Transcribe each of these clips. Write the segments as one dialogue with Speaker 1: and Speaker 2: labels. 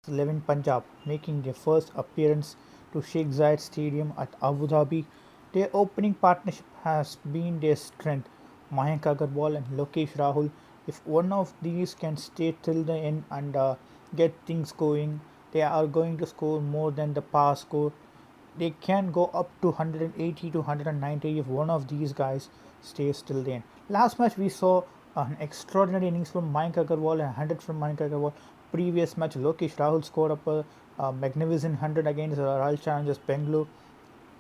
Speaker 1: 11 Punjab making their first appearance to Sheikh Zayed Stadium at Abu Dhabi. Their opening partnership has been their strength. Mayank Agarwal and Lokesh Rahul. If one of these can stay till the end and get things going, they are going to score more than the past score. They can go up to 180 to 190 if one of these guys stays till the end. Last match we saw an extraordinary innings from Mayank Agarwal and 100 from Mayank Agarwal. Previous match Lokesh Rahul scored up a magnificent 100 against Royal Challengers Bengaluru.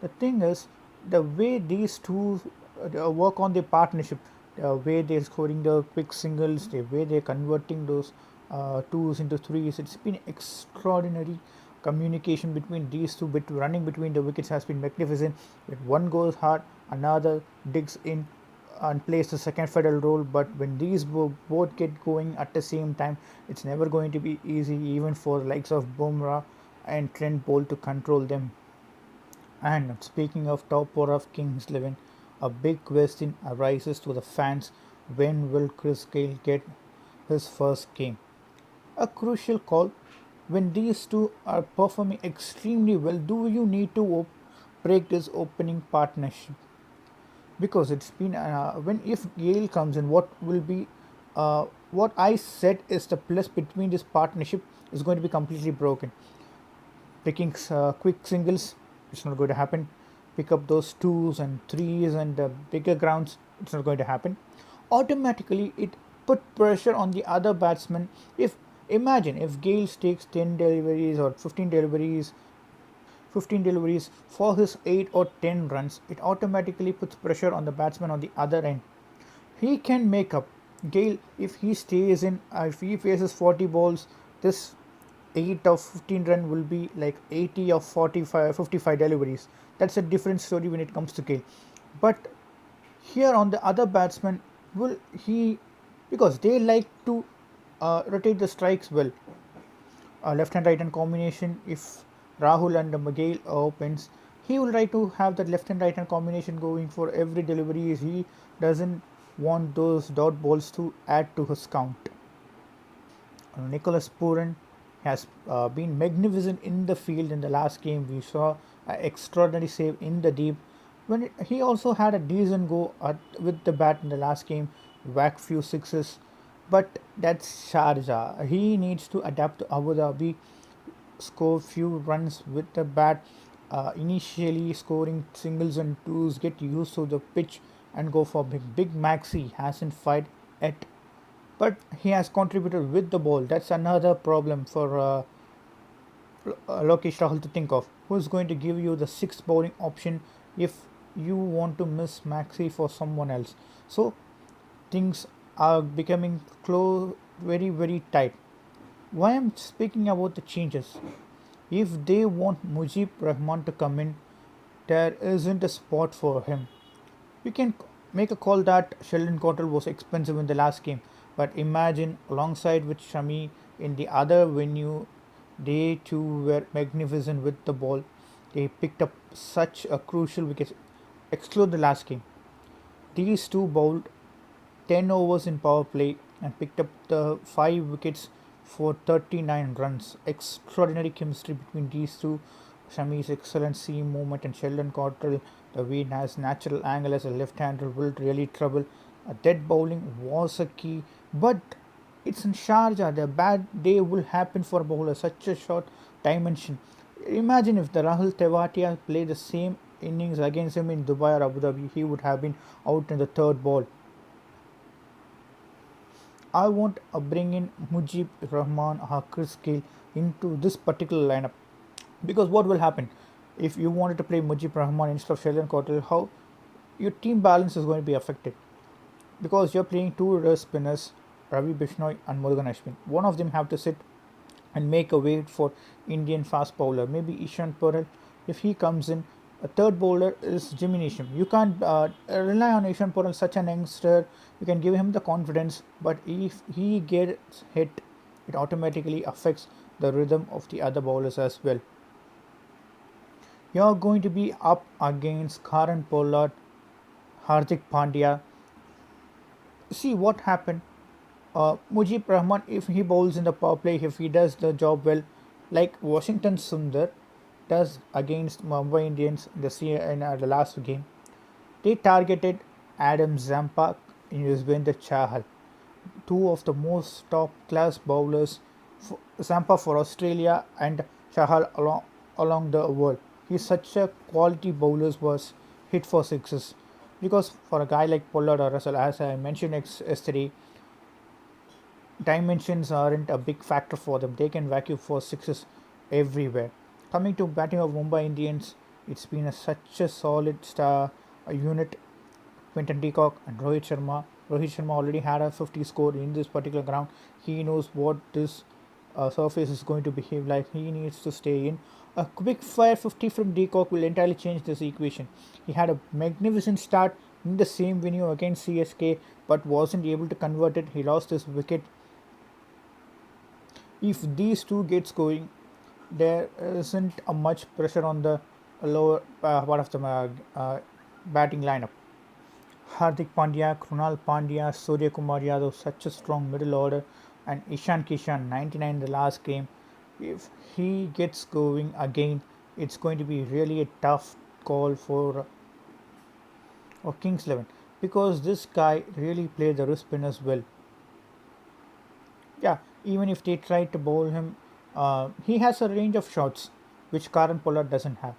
Speaker 1: The thing is, the way these two work on their partnership, the way they're scoring the quick singles, the way they're converting those twos into threes, it's been extraordinary. Communication between these two, running between the wickets has been magnificent. When one goes hard, another digs in and plays the second fiddle role. But when these both get going at the same time, it's never going to be easy, even for the likes of Bumrah and Trent Bolt to control them. And speaking of top four of Kings 11, a big question arises to the fans: when will Chris Gayle get his first game? A crucial call. When these two are performing extremely well, do you need to break this opening partnership? Because it's been when if Gale comes in, what I said is the plus between this partnership is going to be completely broken. Picking quick singles, it's not going to happen. Pick up those twos and threes and bigger grounds, it's not going to happen. Automatically, it put pressure on the other batsman. If imagine if Gale takes 10 deliveries or 15 deliveries for his 8 or 10 runs, it automatically puts pressure on the batsman on the other end. He can make up. Gale, if he stays in, if he faces 40 balls, this 8 of 15 run will be like 80 of 45, 55 deliveries. That's a different story when it comes to Gale. But here on the other batsman, will he, because they like to rotate the strikes well. Left hand right hand combination, if Rahul and Gale opens, he will try to have that left hand right hand combination going for every delivery. He doesn't want those dot balls to add to his count. Nicholas Puran has been magnificent in the field in the last game. We saw an extraordinary save in the deep. He also had a decent go with the bat in the last game, whack few sixes, but that's Sharjah. He needs to adapt to Abu Dhabi, score few runs with the bat. Initially scoring singles and twos, get used to the pitch and go for big. Big Maxi hasn't fired yet, but he has contributed with the ball. That's another problem for Lokesh Rahul to think of. Who's going to give you the sixth bowling option if you want to miss Maxi for someone else? So things are becoming very very tight. Why I'm speaking about the changes? If they want Mujib Rahman to come in, there isn't a spot for him. You can make a call that Sheldon Cottrell was expensive in the last game, but imagine alongside with Shami in the other venue, they too were magnificent with the ball. They picked up such a crucial wicket, exclude the last game. These two bowled 10 overs in power play and picked up the 5 wickets for 39 runs. Extraordinary chemistry between these two. Shami's excellent seam movement and Sheldon Cottrell, the way has natural angle as a left-hander, will really trouble. A dead bowling was a key, but it's in Sharjah. The bad day will happen for a bowler, such a short dimension. Imagine if the Rahul Tewatia played the same innings against him in Dubai or Abu Dhabi, he would have been out in the third ball. I won't bring in Mujib Rahman or Chris Gayle into this particular lineup, because what will happen if you wanted to play Mujib Rahman instead of Sheldon Cottrell? How your team balance is going to be affected, because you're playing two reverse spinners, Ravi Bishnoi and Murugan Ashwin. One of them have to sit and make a way for Indian fast bowler. Maybe Ishan Perel, if he comes in. A third bowler is Jimmy Neesham. You can't rely on Ishan Perel, such an youngster. You can give him the confidence, but if he gets hit, it automatically affects the rhythm of the other bowlers as well. You're going to be up against Karan Pollard, Hardik Pandya. See what happened. Mujib Rahman, if he bowls in the power play, if he does the job well, like Washington Sundar does against Mumbai Indians in the last game. They targeted Adam Zampa and Yuzvendra Chahal, two of the most top-class bowlers. Zampa for Australia and Chahal along the world. He's such a quality bowler was hit for sixes because for a guy like Pollard or Russell, as I mentioned yesterday, dimensions aren't a big factor for them. They can vacuum for sixes everywhere. Coming to batting of Mumbai Indians, it's been such a solid star unit. Quinton de Kock and Rohit Sharma. Rohit Sharma already had a 50 score in this particular ground. He knows what this surface is going to behave like. He needs to stay in. A quick fire 50 from de Kock will entirely change this equation. He had a magnificent start in the same venue against CSK but wasn't able to convert it. He lost his wicket. If these two gets going, there isn't a much pressure on the lower part of the batting lineup. Hardik Pandya, Krunal Pandya, Surya Kumar Yadav, such a strong middle order, and Ishan Kishan, 99 in the last game. If he gets going again, it's going to be really a tough call for Kings 11 because this guy really played the wrist spinners well. Yeah, even if they try to bowl him, he has a range of shots which Karan Pollard doesn't have.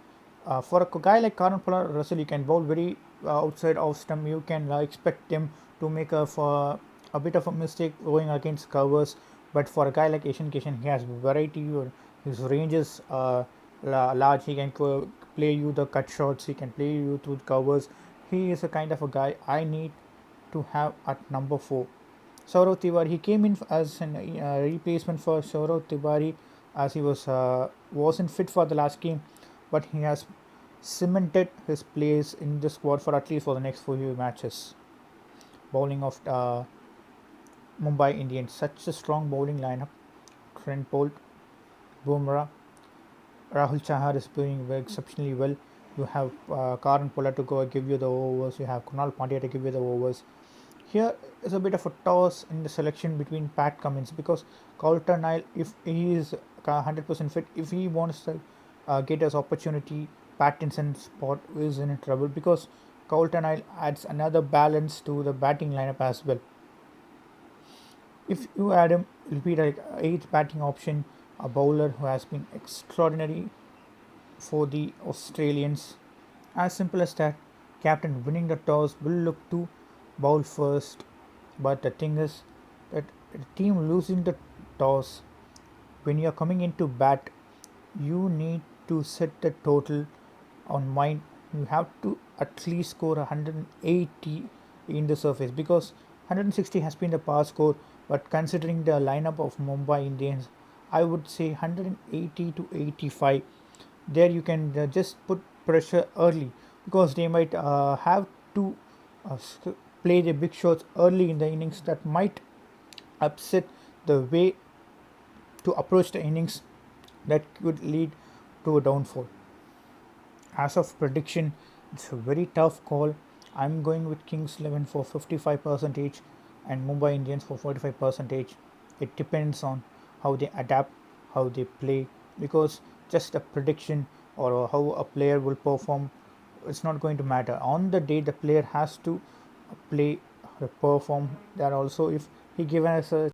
Speaker 1: For a guy like Karan Pollard, Russell, you can bowl very outside off stump. You can expect him to make a bit of a mistake going against covers. But for a guy like Ishan Kishan, he has variety. His range is large. He can play you the cut shots. He can play you through covers. He is a kind of a guy I need to have at number 4. Saurav Tiwari, he came in as a replacement for Saurav Tiwari as he wasn't fit for the last game, but he has cemented his place in the squad for at least for the next few matches. Bowling of Mumbai Indians, such a strong bowling lineup. Trent Bolt, Bumrah, Rahul Chahar is doing exceptionally well. You have Karan Pollard to go give you the overs. You have Kunal Pandya to give you the overs. Here is a bit of a toss in the selection between Pat Cummins because Coulter-Nile, if he is 100% fit, if he wants to get his opportunity, Pattinson spot is in trouble because Coulter-Nile adds another balance to the batting lineup as well. If you add him, it will be like 8th batting option, a bowler who has been extraordinary for the Australians. As simple as that, captain winning the toss will look to bowl first, but the thing is that the team losing the toss, when you are coming into bat, you need to set the total on mind. You have to at least score 180 in the surface because 160 has been the past score, but considering the lineup of Mumbai Indians, I would say 180 to 85. There you can just put pressure early because they might have to play the big shots early in the innings that might upset the way to approach the innings that could lead to a downfall. As of prediction, it's a very tough call. I'm going with Kings 11 for 55% and Mumbai Indians for 45%. It depends on how they adapt, how they play, because just a prediction or how a player will perform, it's not going to matter. On the day, the player has to play, perform. That also, if he given us a